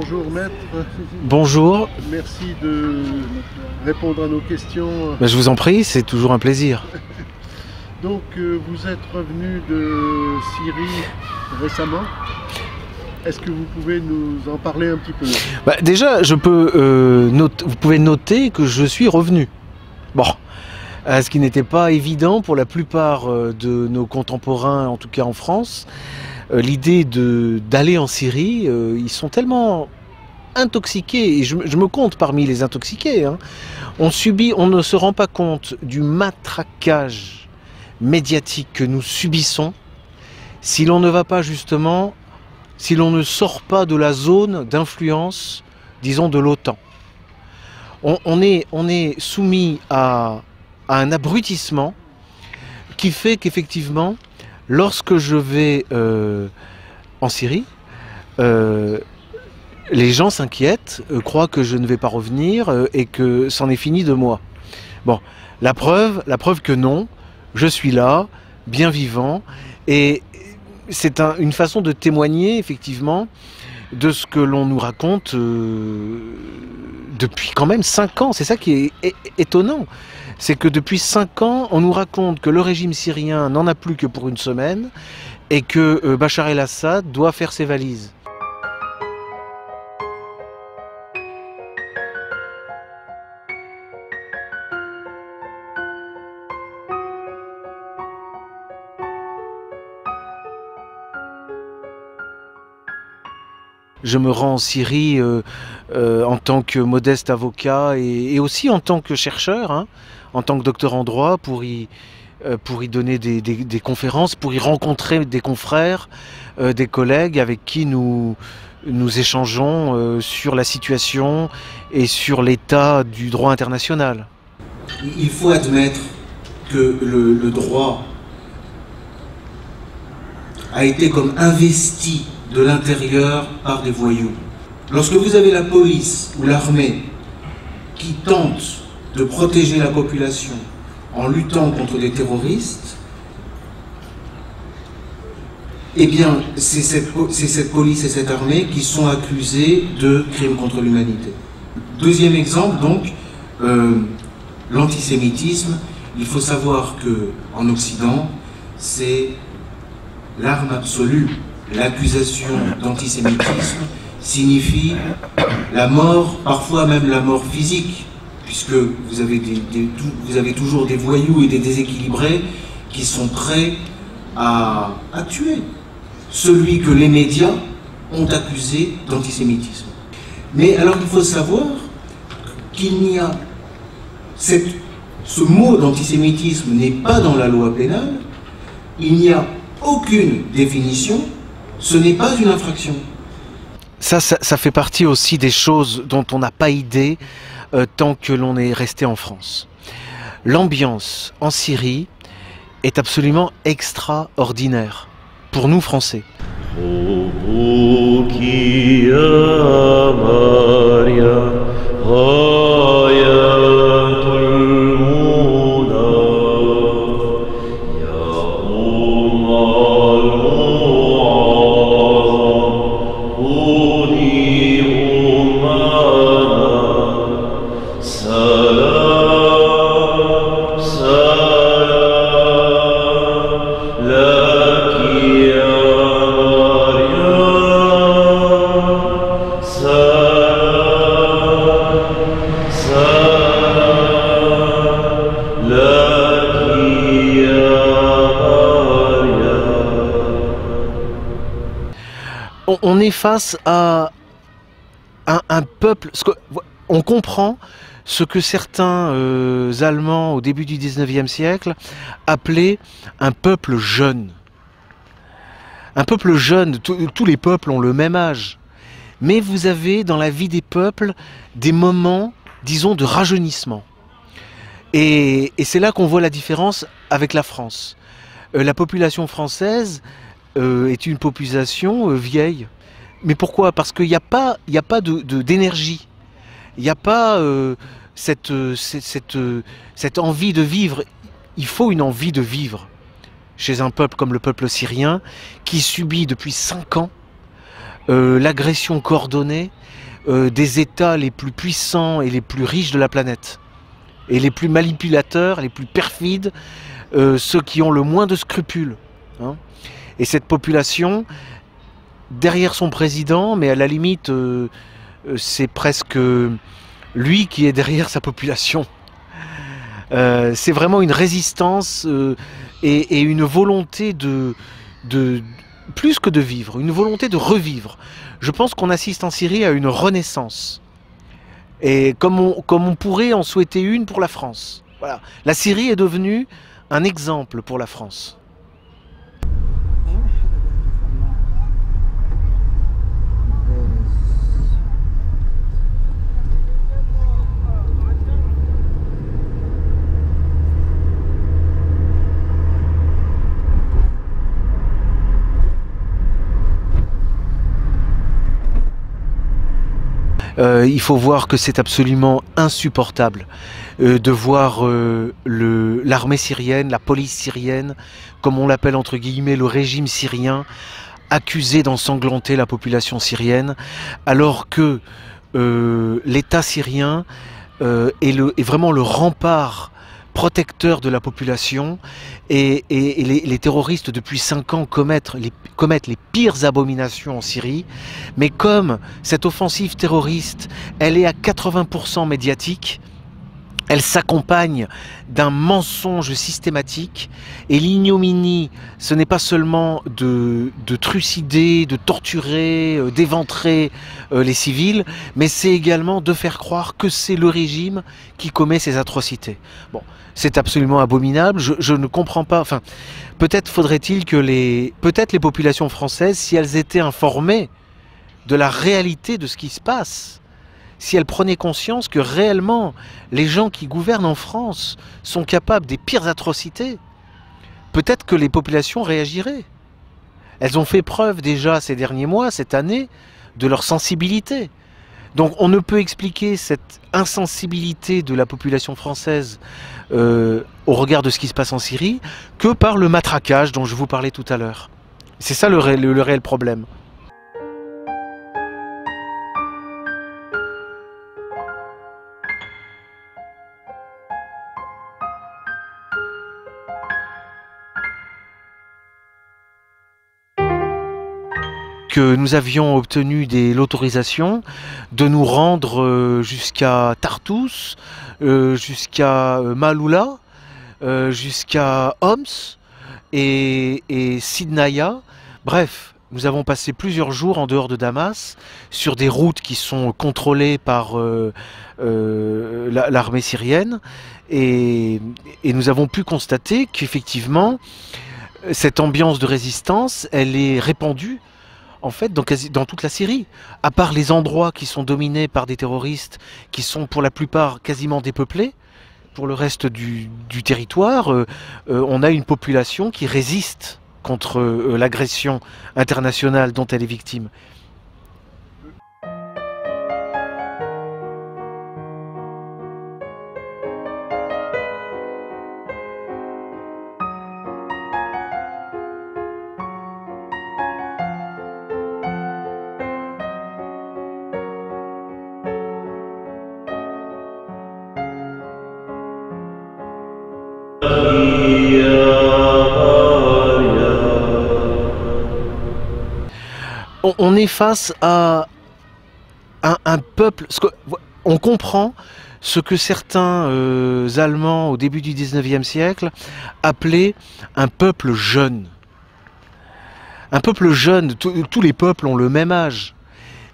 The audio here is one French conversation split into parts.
Bonjour maître. Bonjour. Merci de répondre à nos questions. Je vous en prie, c'est toujours un plaisir. Donc vous êtes revenu de Syrie récemment. Est-ce que vous pouvez nous en parler un petit peu? Déjà, vous pouvez noter que je suis revenu. Bon, ce qui n'était pas évident pour la plupart de nos contemporains, en tout cas en France. L'idée d'aller en Syrie, ils sont tellement intoxiqués, et je me compte parmi les intoxiqués, hein. On ne se rend pas compte du matraquage médiatique que nous subissons si l'on ne va pas justement, si l'on ne sort pas de la zone d'influence, disons, de l'OTAN. On est soumis à un abrutissement qui fait qu'effectivement, lorsque je vais en Syrie, les gens s'inquiètent, croient que je ne vais pas revenir et que c'en est fini de moi. Bon, la preuve que non, je suis là, bien vivant, et c'est une façon de témoigner effectivement de ce que l'on nous raconte depuis quand même 5 ans. C'est ça qui est étonnant. C'est que depuis 5 ans, on nous raconte que le régime syrien n'en a plus que pour une semaine et que Bachar el-Assad doit faire ses valises. Je me rends en Syrie en tant que modeste avocat et aussi en tant que chercheur, hein, en tant que docteur en droit, pour y donner des conférences, pour y rencontrer des confrères, des collègues avec qui nous échangeons sur la situation et sur l'état du droit international. Il faut admettre que le droit a été comme investi de l'intérieur par des voyous. Lorsque vous avez la police ou l'armée qui tente de protéger la population en luttant contre des terroristes, eh bien, c'est cette police et cette armée qui sont accusées de crimes contre l'humanité. Deuxième exemple, donc, l'antisémitisme. Il faut savoir qu'en Occident, c'est l'arme absolue. L'accusation d'antisémitisme signifie la mort, parfois même la mort physique, puisque vous avez toujours des voyous et des déséquilibrés qui sont prêts à tuer celui que les médias ont accusé d'antisémitisme. Mais alors il faut savoir qu'il n'y a ce mot d'antisémitisme n'est pas dans la loi pénale, il n'y a aucune définition. Ce n'est pas une infraction. Ça fait partie aussi des choses dont on n'a pas idée tant que l'on est resté en France. L'ambiance en Syrie est absolument extraordinaire pour nous Français. On est face à un peuple, on comprend ce que certains Allemands au début du 19e siècle appelaient un peuple jeune. Un peuple jeune, tous les peuples ont le même âge. Mais vous avez dans la vie des peuples des moments, disons, de rajeunissement. Et c'est là qu'on voit la différence avec la France. La population française est une population vieille. Mais pourquoi? Parce qu'il n'y a pas d'énergie. Il n'y a pas cette envie de vivre. Il faut une envie de vivre chez un peuple comme le peuple syrien qui subit depuis 5 ans l'agression coordonnée des États les plus puissants et les plus riches de la planète, et les plus manipulateurs, les plus perfides, ceux qui ont le moins de scrupules. Hein. Et cette population, derrière son président, mais à la limite, c'est presque lui qui est derrière sa population. C'est vraiment une résistance et une volonté de plus que de vivre, une volonté de revivre. Je pense qu'on assiste en Syrie à une renaissance. Et comme on pourrait en souhaiter une pour la France. Voilà. La Syrie est devenue un exemple pour la France. Il faut voir que c'est absolument insupportable de voir l'armée syrienne, la police syrienne, comme on l'appelle entre guillemets le régime syrien, accusé d'ensanglanter la population syrienne, alors que l'État syrien est vraiment le rempart protecteur de la population, et les terroristes depuis 5 ans commettent les pires abominations en Syrie. Mais comme cette offensive terroriste, elle est à 80% médiatique, elle s'accompagne d'un mensonge systématique, et l'ignominie, ce n'est pas seulement de trucider, de torturer, d'éventrer les civils, mais c'est également de faire croire que c'est le régime qui commet ces atrocités. Bon, c'est absolument abominable, je ne comprends pas, enfin, peut-être faudrait-il que les populations françaises, si elles étaient informées de la réalité de ce qui se passe, si elles prenaient conscience que réellement les gens qui gouvernent en France sont capables des pires atrocités, peut-être que les populations réagiraient. Elles ont fait preuve déjà ces derniers mois, cette année, de leur sensibilité. Donc on ne peut expliquer cette insensibilité de la population française au regard de ce qui se passe en Syrie que par le matraquage dont je vous parlais tout à l'heure. C'est ça le réel problème. Que nous avions obtenu l'autorisation de nous rendre jusqu'à Tartous, jusqu'à Maloula, jusqu'à Homs et Sidnaïa. Bref, nous avons passé plusieurs jours en dehors de Damas, sur des routes qui sont contrôlées par l'armée syrienne, et nous avons pu constater qu'effectivement, cette ambiance de résistance, elle est répandue en fait, dans toute la Syrie, à part les endroits qui sont dominés par des terroristes, qui sont pour la plupart quasiment dépeuplés, pour le reste du territoire, on a une population qui résiste contre l'agression internationale dont elle est victime. On est face à un peuple, on comprend ce que certains Allemands au début du 19e siècle appelaient un peuple jeune. Un peuple jeune, tous les peuples ont le même âge,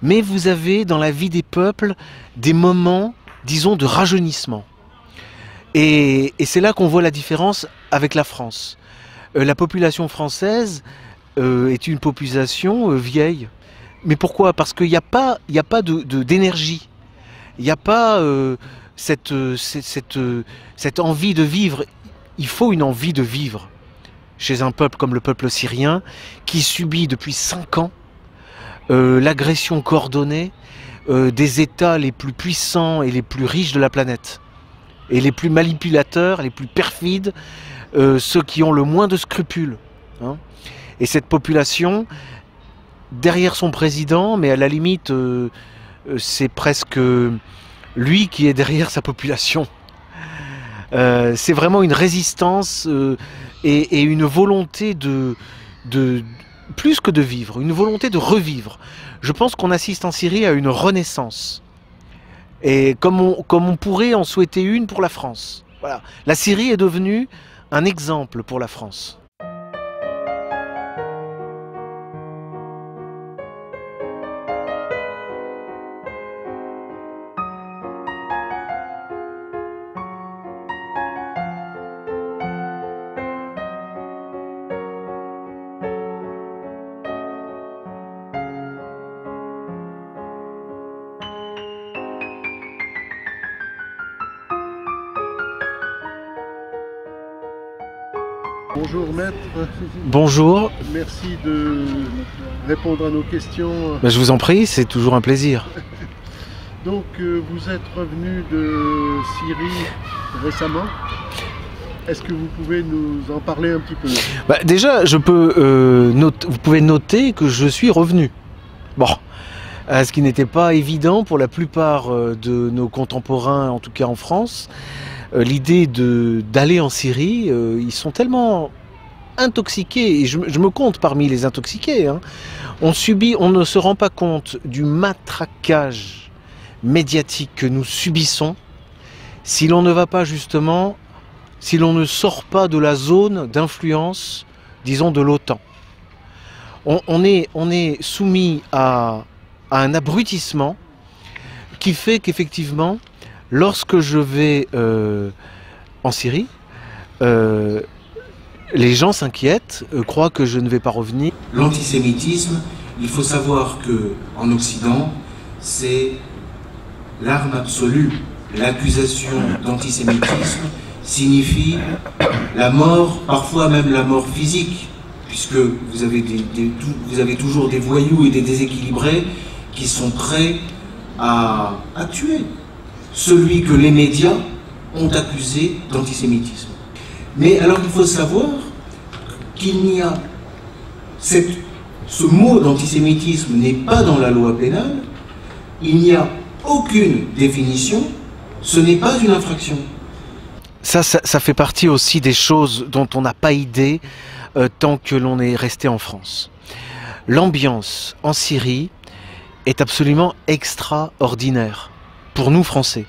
mais vous avez dans la vie des peuples des moments, disons, de rajeunissement. Et c'est là qu'on voit la différence avec la France. La population française est une population vieille. Mais pourquoi? Parce qu'il n'y a pas d'énergie. Il n'y a pas cette envie de vivre. Il faut une envie de vivre chez un peuple comme le peuple syrien qui subit depuis 5 ans l'agression coordonnée des États les plus puissants et les plus riches de la planète. Et les plus manipulateurs, les plus perfides, ceux qui ont le moins de scrupules. Hein. Et cette population, derrière son président, mais à la limite, c'est presque lui qui est derrière sa population. C'est vraiment une résistance et une volonté de plus que de vivre, une volonté de revivre. Je pense qu'on assiste en Syrie à une renaissance. Et comme on pourrait en souhaiter une pour la France. Voilà. La Syrie est devenue un exemple pour la France. Bonjour maître. Bonjour. Merci de répondre à nos questions. Je vous en prie, c'est toujours un plaisir. Donc vous êtes revenu de Syrie récemment. Est-ce que vous pouvez nous en parler un petit peu? Déjà, vous pouvez noter que je suis revenu. Bon, ce qui n'était pas évident pour la plupart de nos contemporains, en tout cas en France. L'idée d'aller en Syrie, ils sont tellement intoxiqués, et je me compte parmi les intoxiqués, hein. On ne se rend pas compte du matraquage médiatique que nous subissons si l'on ne va pas justement, si l'on ne sort pas de la zone d'influence, disons, de l'OTAN. On est soumis à un abrutissement qui fait qu'effectivement, lorsque je vais en Syrie, les gens s'inquiètent, croient que je ne vais pas revenir. L'antisémitisme, il faut savoir qu'en Occident, c'est l'arme absolue. L'accusation d'antisémitisme signifie la mort, parfois même la mort physique, puisque vous avez toujours des voyous et des déséquilibrés qui sont prêts à tuer celui que les médias ont accusé d'antisémitisme. Mais alors il faut savoir qu'il n'y a... Ce mot d'antisémitisme n'est pas dans la loi pénale, il n'y a aucune définition, ce n'est pas une infraction. Ça fait partie aussi des choses dont on n'a pas idée tant que l'on est resté en France. L'ambiance en Syrie est absolument extraordinaire. Pour nous Français.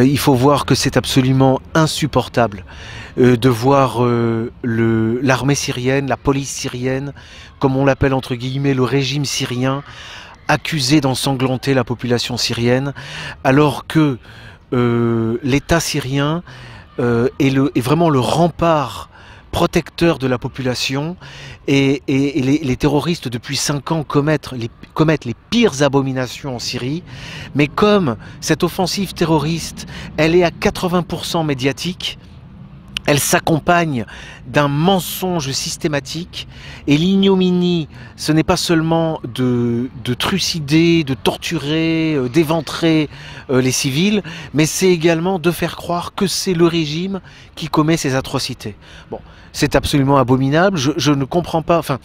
Il faut voir que c'est absolument insupportable de voir l'armée syrienne, la police syrienne, comme on l'appelle entre guillemets le régime syrien, accusé d'ensanglanter la population syrienne, alors que l'État syrien est vraiment le rempart protecteur de la population, et les terroristes depuis 5 ans commettent les pires abominations en Syrie. Mais comme cette offensive terroriste, elle est à 80% médiatique, elle s'accompagne d'un mensonge systématique, et l'ignominie, ce n'est pas seulement de trucider, de torturer, d'éventrer les civils, mais c'est également de faire croire que c'est le régime qui commet ces atrocités. Bon, c'est absolument abominable, je ne comprends pas, enfin,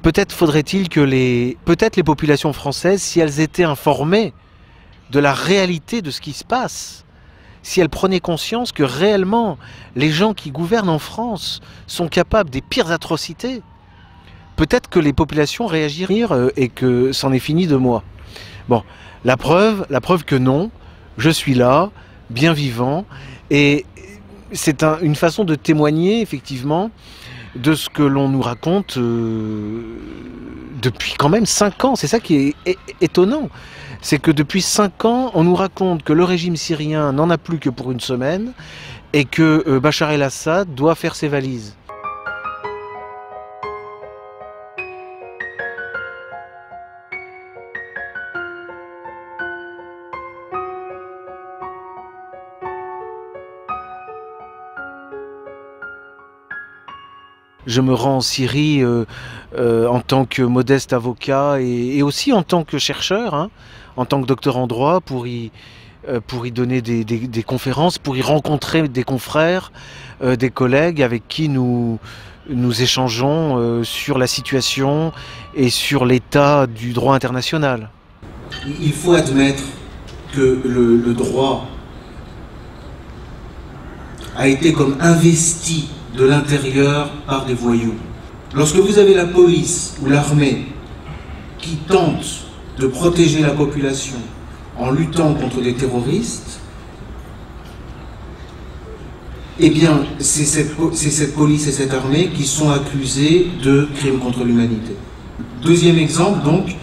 peut-être faudrait-il que les populations françaises, si elles étaient informées de la réalité de ce qui se passe, si elles prenaient conscience que réellement les gens qui gouvernent en France sont capables des pires atrocités, peut-être que les populations réagiront et que c'en est fini de moi. Bon, la preuve que non, je suis là, bien vivant, et c'est une façon de témoigner effectivement de ce que l'on nous raconte depuis quand même 5 ans. C'est ça qui est étonnant. C'est que depuis 5 ans, on nous raconte que le régime syrien n'en a plus que pour une semaine et que Bachar el-Assad doit faire ses valises. Je me rends en Syrie en tant que modeste avocat et aussi en tant que chercheur, hein, en tant que docteur en droit, pour y donner des conférences, pour y rencontrer des confrères, des collègues avec qui nous échangeons sur la situation et sur l'état du droit international. Il faut admettre que le droit a été comme investi de l'intérieur par des voyous. Lorsque vous avez la police ou l'armée qui tente de protéger la population en luttant contre des terroristes, eh bien, c'est cette police et cette armée qui sont accusées de crimes contre l'humanité. Deuxième exemple, donc,